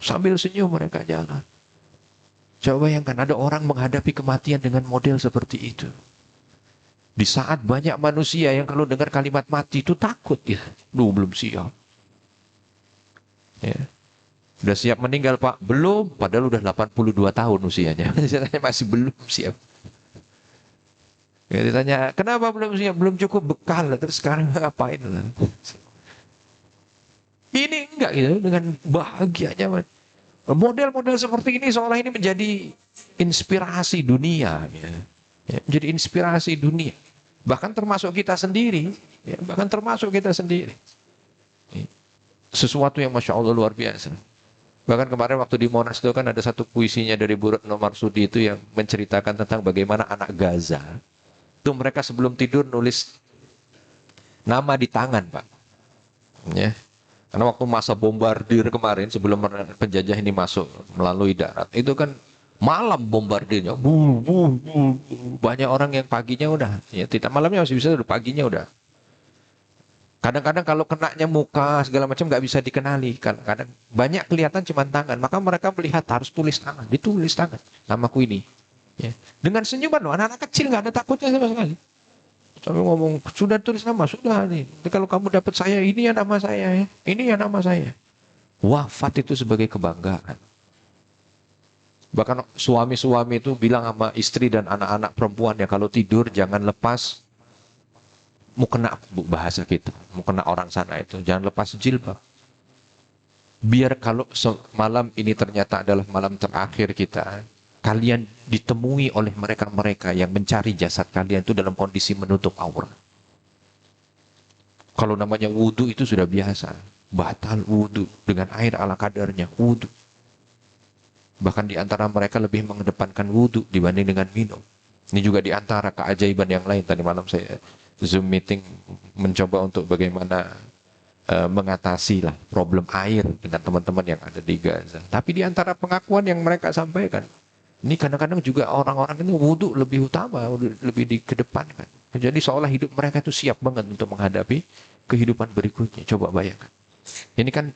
Sambil senyum mereka jalan. Coba bayangkan, ada orang menghadapi kematian dengan model seperti itu. Di saat banyak manusia yang kalau dengar kalimat mati itu takut. Ya. Belum siap. Ya. Udah siap meninggal Pak? Belum, padahal udah 82 tahun usianya. Masih belum siap. Ya, ditanya, kenapa belum siap? Belum cukup bekal, terus sekarang ngapain? Ini enggak gitu, dengan bahagianya. Model-model seperti ini seolah ini menjadi inspirasi dunia, ya. Ya, menjadi inspirasi dunia. Bahkan termasuk kita sendiri, ya, bahkan termasuk kita sendiri. Sesuatu yang Masya Allah luar biasa. Bahkan kemarin waktu di Monas itu kan ada satu puisinya dari Bu Retno Marsudi itu yang menceritakan tentang bagaimana anak Gaza. Itu mereka sebelum tidur nulis nama di tangan, Pak. Ya. Karena waktu masa bombardir kemarin sebelum penjajah ini masuk melalui darat, itu kan malam bombardirnya. Banyak orang yang paginya udah, ya tidak malamnya masih bisa, paginya udah. Kadang-kadang kalau kenanya muka segala macam nggak bisa dikenali. Kadang-kadang banyak kelihatan cuma tangan. Maka mereka melihat harus tulis tangan. Ditulis tangan. Namaku ini. Ya. Dengan senyuman loh. Anak-anak kecil nggak ada takutnya sama sekali. Sampai ngomong, sudah tulis nama, sudah nih. Jadi kalau kamu dapat saya, ini ya nama saya. Ya. Ini ya nama saya. Wafat itu sebagai kebanggaan. Bahkan suami-suami itu bilang sama istri dan anak-anak perempuan ya, kalau tidur jangan lepas mukena, bahasa kita, mukena orang sana itu, jangan lepas jilbab. Biar kalau malam ini ternyata adalah malam terakhir kita, kalian ditemui oleh mereka-mereka yang mencari jasad kalian itu dalam kondisi menutup aurat. Kalau namanya wudhu itu sudah biasa, batal wudhu dengan air ala kadarnya, wudhu. Bahkan di antara mereka lebih mengedepankan wudhu dibanding dengan minum. Ini juga di antara keajaiban yang lain. Tadi malam saya Zoom meeting mencoba untuk bagaimana mengatasi lah problem air dengan teman-teman yang ada di Gaza. Tapi di antara pengakuan yang mereka sampaikan, ini kadang-kadang juga orang-orang ini wudhu lebih utama, lebih dikedepankan. Jadi seolah hidup mereka itu siap banget untuk menghadapi kehidupan berikutnya. Coba bayangkan. Ini kan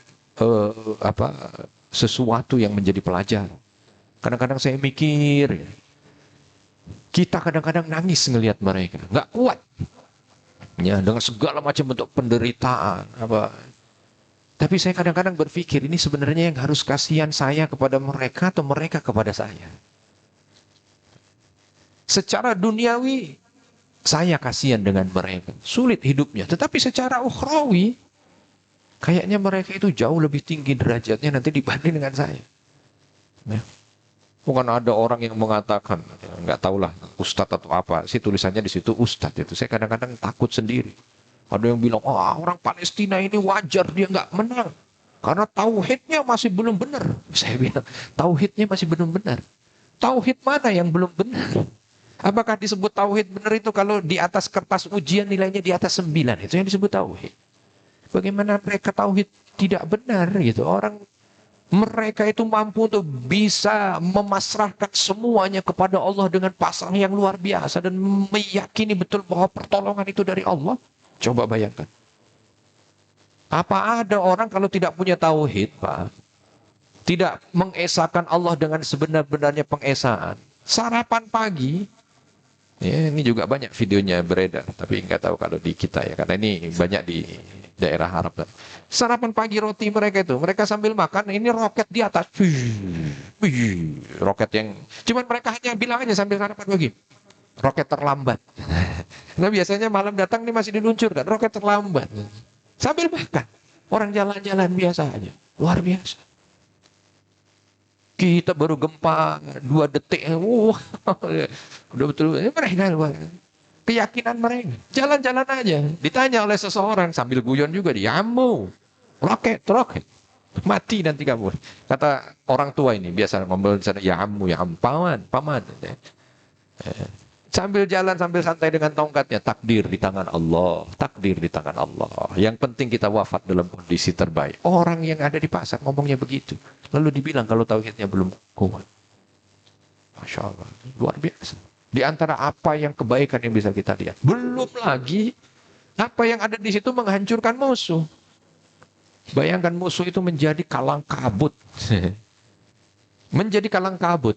sesuatu yang menjadi pelajaran. Kadang-kadang saya mikir, kita kadang-kadang nangis ngelihat mereka, nggak kuat. Ya, dengan segala macam bentuk penderitaan apa. Tapi saya kadang-kadang berpikir ini sebenarnya yang harus kasihan saya kepada mereka atau mereka kepada saya. Secara duniawi saya kasihan dengan mereka, sulit hidupnya, tetapi secara ukhrawi kayaknya mereka itu jauh lebih tinggi derajatnya nanti dibanding dengan saya. Ya. Bukan ada orang yang mengatakan, nggak tahulah ustadz atau apa, sih tulisannya di situ ustadz itu. Saya kadang-kadang takut sendiri. Ada yang bilang, oh orang Palestina ini wajar dia nggak menang karena tauhidnya masih belum benar. Saya bilang, tauhidnya masih belum benar. Tauhid mana yang belum benar? Apakah disebut tauhid benar itu kalau di atas kertas ujian nilainya di atas 9? Itu yang disebut tauhid. Bagaimana mereka tauhid tidak benar gitu? Orang mereka itu mampu untuk bisa memasrahkan semuanya kepada Allah dengan pasrah yang luar biasa dan meyakini betul bahwa pertolongan itu dari Allah. Coba bayangkan. Apa ada orang kalau tidak punya tauhid, Pak, tidak mengesahkan Allah dengan sebenar-benarnya pengesaan, sarapan pagi, ya, ini juga banyak videonya beredar, tapi nggak tahu kalau di kita ya, karena ini banyak di daerah Arab. Sarapan pagi roti mereka itu, mereka sambil makan, ini roket di atas. Roket yang, cuman mereka hanya bilang aja sambil sarapan pagi, roket terlambat. Nah biasanya malam datang ini masih diluncurkan, roket terlambat. Sambil makan, orang jalan-jalan biasa aja, luar biasa. Kita baru gempa 2 detik, udah betul, mereka luar. Keyakinan mereka. Jalan-jalan aja. Ditanya oleh seseorang sambil guyon juga, diamu. Roket. Mati nanti kamu. Kata orang tua ini, biasa ngomong di sana, ya paman. Sambil jalan, sambil santai dengan tongkatnya, takdir di tangan Allah. Takdir di tangan Allah. Yang penting kita wafat dalam kondisi terbaik. Orang yang ada di pasar ngomongnya begitu. Lalu dibilang kalau tauhidnya belum kuat. Masya Allah. Luar biasa. Di antara apa yang kebaikan yang bisa kita lihat. Belum lagi apa yang ada di situ menghancurkan musuh. Bayangkan musuh itu menjadi kalang kabut. Menjadi kalang kabut.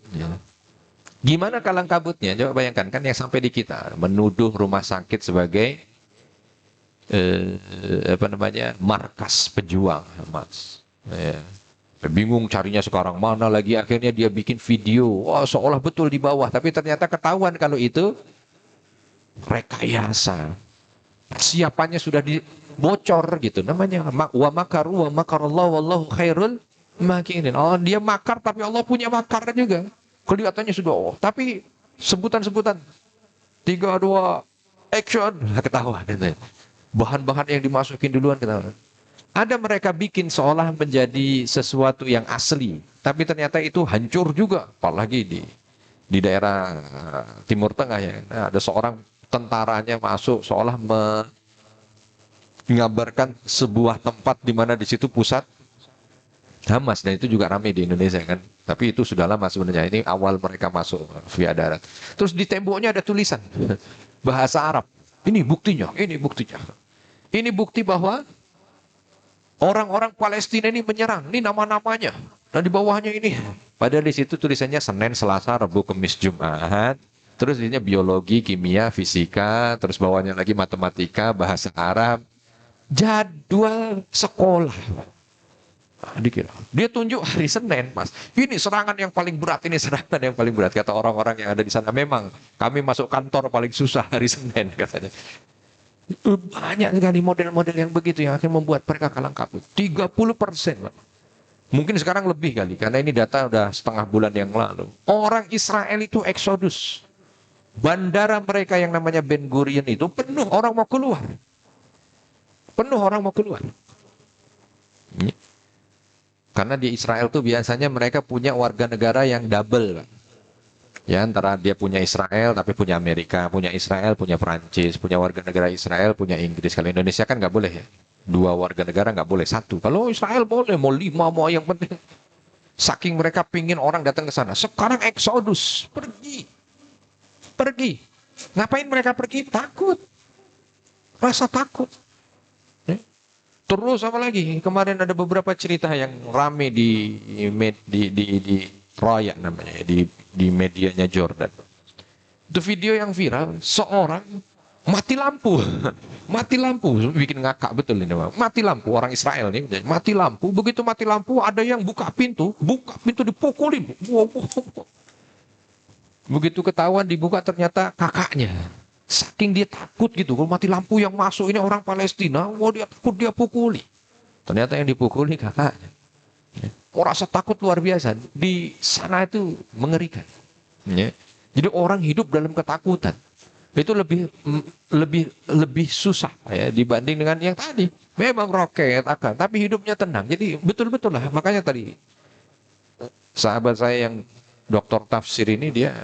Gimana kalang kabutnya? Coba bayangkan, kan yang sampai di kita menuduh rumah sakit sebagai markas pejuang Hamas. Ya. Bingung carinya sekarang mana lagi, akhirnya dia bikin video, seolah betul di bawah, tapi ternyata ketahuan kalau itu rekayasa. Persiapannya sudah dibocor gitu, namanya wa makaru wa makarallahu wallahu khairul makinin. Oh, dia makar tapi Allah punya makar juga. Kelihatannya sudah tapi sebutan-sebutan 3 2 action ketahuan gitu. Bahan-bahan yang dimasukin duluan ketahuan. Ada mereka bikin seolah menjadi sesuatu yang asli, tapi ternyata itu hancur juga, apalagi di daerah Timur Tengah ya. Nah, ada seorang tentaranya masuk seolah mengabarkan sebuah tempat di mana di situ pusat Hamas, dan itu juga ramai di Indonesia kan. Tapi itu sudah lama sebenarnya. Ini awal mereka masuk via darat. Terus di temboknya ada tulisan bahasa Arab. Ini buktinya, ini buktinya. Ini bukti bahwa orang-orang Palestina ini menyerang. Ini nama-namanya. Dan di bawahnya ini. Padahal di situ tulisannya Senin, Selasa, Rabu, Kamis, Jumat. Terus ini biologi, kimia, fisika. Terus bawahnya lagi matematika, bahasa Arab. Jadwal sekolah. Dikira. Dia tunjuk hari Senin, Mas. Ini serangan yang paling berat, ini serangan yang paling berat. Kata orang-orang yang ada di sana. Memang kami masuk kantor paling susah hari Senin, katanya. Banyak sekali model-model yang begitu yang akan membuat mereka kalang kabut. 30%, Pak. Mungkin sekarang lebih kali, karena ini data udah setengah bulan yang lalu. Orang Israel itu eksodus. Bandara mereka yang namanya Ben Gurion itu penuh orang mau keluar. Penuh orang mau keluar. Karena di Israel tuh biasanya mereka punya warga negara yang double, Pak. Ya, antara dia punya Israel tapi punya Amerika, punya Israel, punya Perancis, punya warga negara Israel, punya Inggris. Kalau Indonesia kan nggak boleh ya. 2 warga negara nggak boleh, 1. Kalau Israel boleh, mau 5, mau yang penting. Saking mereka pingin orang datang ke sana. Sekarang eksodus, pergi. Pergi. Ngapain mereka pergi? Takut. Rasa takut. Terus apa lagi? Kemarin ada beberapa cerita yang rame di Raya namanya, di medianya Jordan. Itu video yang viral, seorang mati lampu. Mati lampu, bikin ngakak betul ini, Bang. Mati lampu, orang Israel nih, mati lampu. Begitu mati lampu, ada yang buka pintu dipukulin. Begitu ketahuan dibuka, ternyata kakaknya. Saking dia takut gitu, kalau mati lampu yang masuk ini orang Palestina, dia takut, dia pukuli. Ternyata yang dipukuli kakaknya. Rasa takut luar biasa. Di sana itu mengerikan. Ya. Jadi orang hidup dalam ketakutan. Itu lebih susah ya dibanding dengan yang tadi. Memang roket akan, tapi hidupnya tenang. Jadi betul-betul lah. Makanya tadi sahabat saya yang doktor tafsir ini dia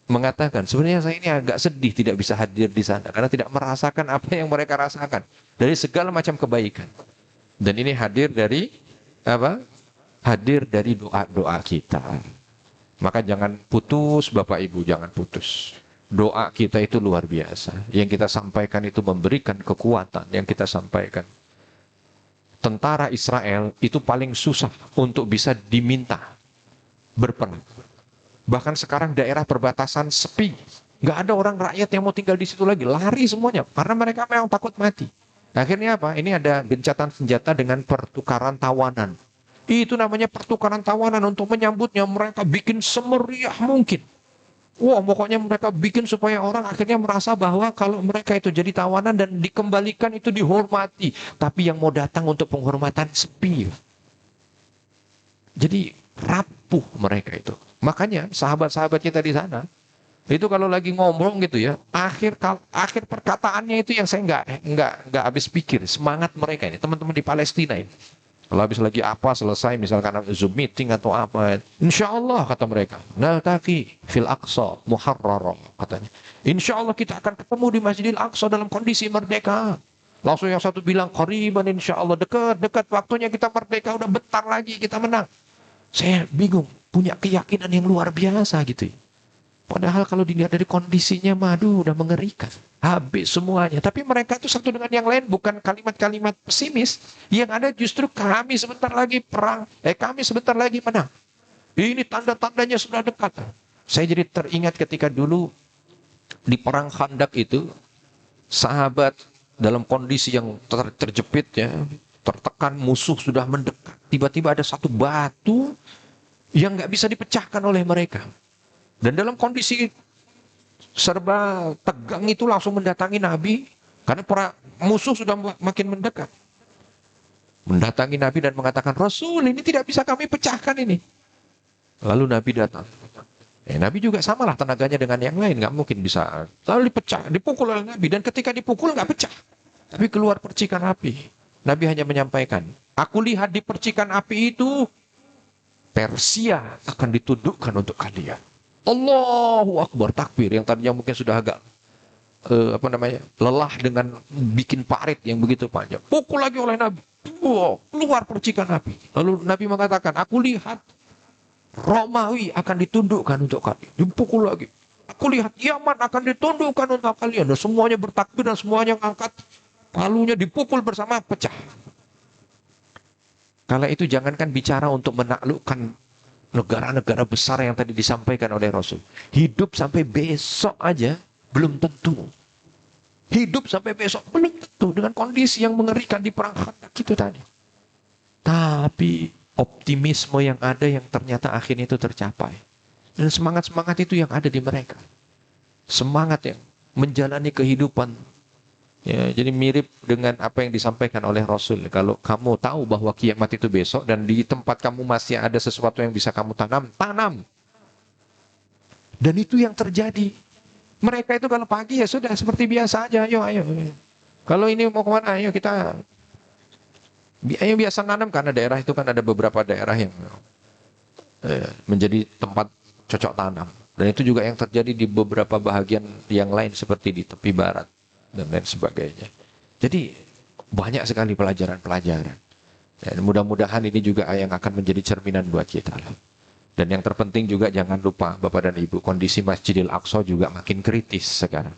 mengatakan sebenarnya saya ini agak sedih tidak bisa hadir di sana karena tidak merasakan apa yang mereka rasakan dari segala macam kebaikan. Dan ini hadir dari apa? Hadir dari doa-doa kita. Maka jangan putus, Bapak Ibu, jangan putus. Doa kita itu luar biasa. Yang kita sampaikan itu memberikan kekuatan. Yang kita sampaikan. Tentara Israel itu paling susah untuk bisa diminta berperang. Bahkan sekarang daerah perbatasan sepi. Nggak ada orang rakyat yang mau tinggal di situ lagi. Lari semuanya. Karena mereka memang takut mati. Akhirnya apa? Ini ada gencatan senjata dengan pertukaran tawanan. Itu namanya pertukaran tawanan. Untuk menyambutnya mereka bikin semeriah mungkin. Wah, pokoknya mereka bikin supaya orang akhirnya merasa bahwa kalau mereka itu jadi tawanan dan dikembalikan itu dihormati. Tapi yang mau datang untuk penghormatan sepi. Jadi rapuh mereka itu. Makanya sahabat-sahabat kita di sana itu kalau lagi ngomong gitu ya, akhir perkataannya itu yang saya nggak habis pikir. Semangat mereka ini, teman-teman di Palestina ini. Kalau habis lagi apa selesai misalkan Zoom meeting atau apa, insya Allah kata mereka, naltaqi fil Aqsa muharrara katanya. Insya Allah kita akan ketemu di Masjidil Aqsa dalam kondisi merdeka. Langsung yang satu bilang qariban insya Allah, dekat waktunya kita merdeka, udah bentar lagi kita menang. Saya bingung, punya keyakinan yang luar biasa gitu. Padahal kalau dilihat dari kondisinya, madu udah mengerikan. Habis semuanya. Tapi mereka itu satu dengan yang lain, bukan kalimat-kalimat pesimis. Yang ada justru kami sebentar lagi perang. Kami sebentar lagi menang. Ini tanda-tandanya sudah dekat. Saya jadi teringat ketika dulu di perang Khandak itu, sahabat dalam kondisi yang terjepit ya, tertekan, musuh sudah mendekat. Tiba-tiba ada satu batu yang nggak bisa dipecahkan oleh mereka. Dan dalam kondisi serba tegang itu langsung mendatangi Nabi. Karena para musuh sudah makin mendekat. mendatangi Nabi dan mengatakan, Rasul, ini tidak bisa kami pecahkan ini. Lalu Nabi datang. Nabi juga samalah tenaganya dengan yang lain, nggak mungkin bisa. Lalu dipecah, dipukul oleh Nabi, dan ketika dipukul nggak pecah, tapi keluar percikan api. Nabi hanya menyampaikan, aku lihat di percikan api itu Persia akan ditundukkan untuk kalian. Allahu Akbar, takbir. Yang tadinya mungkin sudah agak lelah dengan bikin parit yang begitu panjang. Pukul lagi oleh Nabi. Wow, keluar percikan api. Lalu Nabi mengatakan, aku lihat Romawi akan ditundukkan untuk kalian. Dipukul lagi. Aku lihat Yaman akan ditundukkan untuk kalian. Dan semuanya bertakbir dan semuanya mengangkat palunya, dipukul bersama, pecah. Kala itu jangankan bicara untuk menaklukkan negara-negara besar yang tadi disampaikan oleh Rasul. Hidup sampai besok aja belum tentu. Hidup sampai besok belum tentu dengan kondisi yang mengerikan di perang Khandaq itu tadi. Tapi optimisme yang ada yang ternyata akhirnya itu tercapai. Dan semangat-semangat itu yang ada di mereka. Semangat yang menjalani kehidupan. Ya, jadi mirip dengan apa yang disampaikan oleh Rasul. Kalau kamu tahu bahwa kiamat itu besok dan di tempat kamu masih ada sesuatu yang bisa kamu tanam, tanam. Dan itu yang terjadi. Mereka itu kalau pagi ya sudah seperti biasa aja, ayo. Kalau ini mau kemana, ayo kita. Ayo biasa nanam, karena daerah itu kan ada beberapa daerah yang menjadi tempat cocok tanam. Dan itu juga yang terjadi di beberapa bahagian yang lain seperti di tepi barat dan lain sebagainya. Jadi banyak sekali pelajaran-pelajaran. Dan mudah-mudahan ini juga yang akan menjadi cerminan buat kita. Dan yang terpenting juga jangan lupa Bapak dan Ibu, kondisi Masjidil Aqsa juga makin kritis sekarang.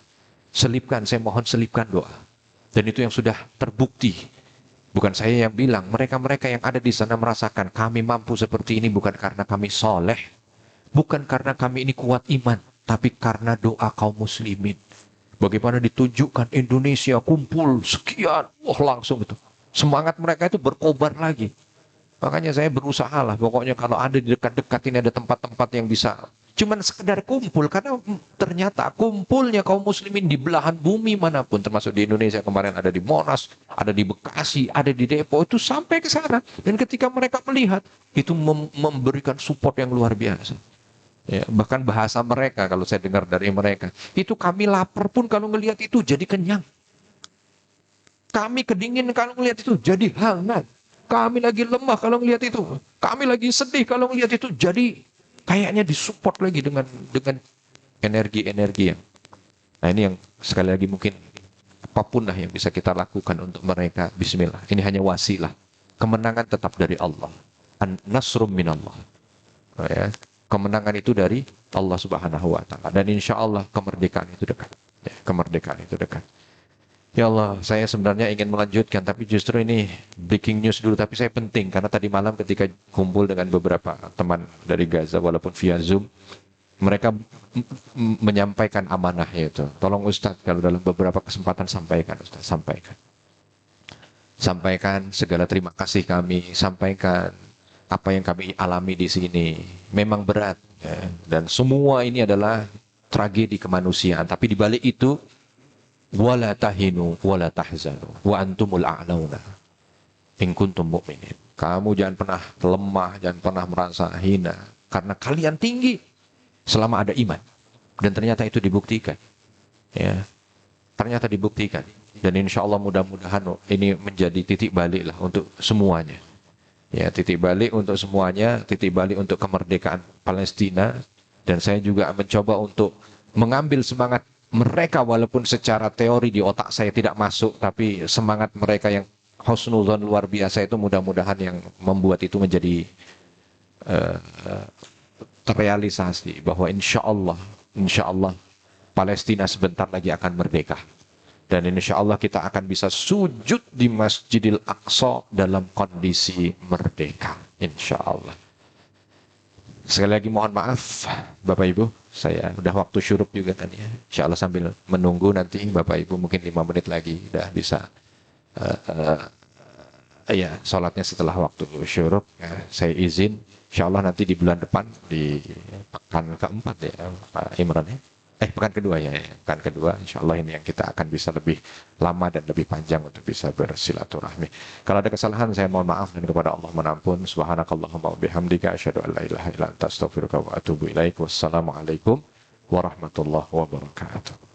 Saya mohon selipkan doa. Dan itu yang sudah terbukti. Bukan saya yang bilang, mereka-mereka yang ada di sana merasakan kami mampu seperti ini bukan karena kami soleh. Bukan karena kami ini kuat iman, tapi karena doa kaum muslimin. Bagaimana ditunjukkan Indonesia kumpul sekian, langsung itu. Semangat mereka itu berkobar lagi. Makanya saya berusaha lah, pokoknya kalau ada di dekat-dekat ini ada tempat-tempat yang bisa cuman sekedar kumpul, karena ternyata kumpulnya kaum muslimin di belahan bumi manapun, termasuk di Indonesia kemarin ada di Monas, ada di Bekasi, ada di Depok, itu sampai ke sana. Dan ketika mereka melihat, itu memberikan support yang luar biasa. Ya, bahkan bahasa mereka kalau saya dengar dari mereka, itu kami lapar pun kalau ngelihat itu jadi kenyang. Kami kedingin kalau ngelihat itu jadi hangat. Kami lagi lemah kalau ngelihat itu. Kami lagi sedih kalau ngelihat itu, jadi kayaknya disupport lagi dengan energi-energi yang. Nah, ini yang sekali lagi mungkin apapun lah yang bisa kita lakukan untuk mereka. Bismillah. Ini hanya wasilah. Kemenangan tetap dari Allah. An-nasrum minallah. Nah, ya. Kemenangan itu dari Allah Subhanahu wa taala, dan insya Allah kemerdekaan itu dekat. Ya, kemerdekaan itu dekat. Ya Allah, saya sebenarnya ingin melanjutkan, tapi justru ini breaking news dulu, tapi saya penting karena tadi malam ketika kumpul dengan beberapa teman dari Gaza walaupun via Zoom, mereka menyampaikan amanahnya itu. Tolong Ustadz kalau dalam beberapa kesempatan sampaikan, Ustadz, sampaikan. Sampaikan segala terima kasih kami, sampaikan apa yang kami alami di sini. Memang berat, ya. Dan semua ini adalah tragedi kemanusiaan. Tapi di balik itu, wala tahinu wala tahzanu wa antumul a'launa in kuntum mu'minin. Kamu jangan pernah lemah, jangan pernah merasa hina, karena kalian tinggi selama ada iman. Dan ternyata itu dibuktikan. Ya. Ternyata dibuktikan. Dan insya Allah mudah-mudahan ini menjadi titik balik lah untuk semuanya. Ya, titik balik untuk semuanya, titik balik untuk kemerdekaan Palestina. Dan saya juga mencoba untuk mengambil semangat mereka, walaupun secara teori di otak saya tidak masuk, tapi semangat mereka yang husnuzon luar biasa itu mudah-mudahan yang membuat itu menjadi terrealisasi bahwa insya Allah Palestina sebentar lagi akan merdeka. Dan insya Allah kita akan bisa sujud di Masjidil Aqsa dalam kondisi merdeka. Insya Allah. Sekali lagi mohon maaf Bapak Ibu. Saya udah waktu syuruk juga tadi ya. Insya Allah sambil menunggu nanti Bapak Ibu mungkin 5 menit lagi udah bisa ya sholatnya setelah waktu syuruk. Ya, saya izin. Insya Allah nanti di bulan depan di pekan keempat ya Pak Imran ya. Pekan kedua ya, pekan kedua insya Allah ini yang kita akan bisa lebih lama dan lebih panjang untuk bisa bersilaturahmi. Kalau ada kesalahan saya mohon maaf dan kepada Allah menampun. Subhanakallahumma wa bihamdika asyhadu an la ilaha illa anta astaghfiruka wa atubu ilaik. Wassalamualaikum warahmatullahi wabarakatuh.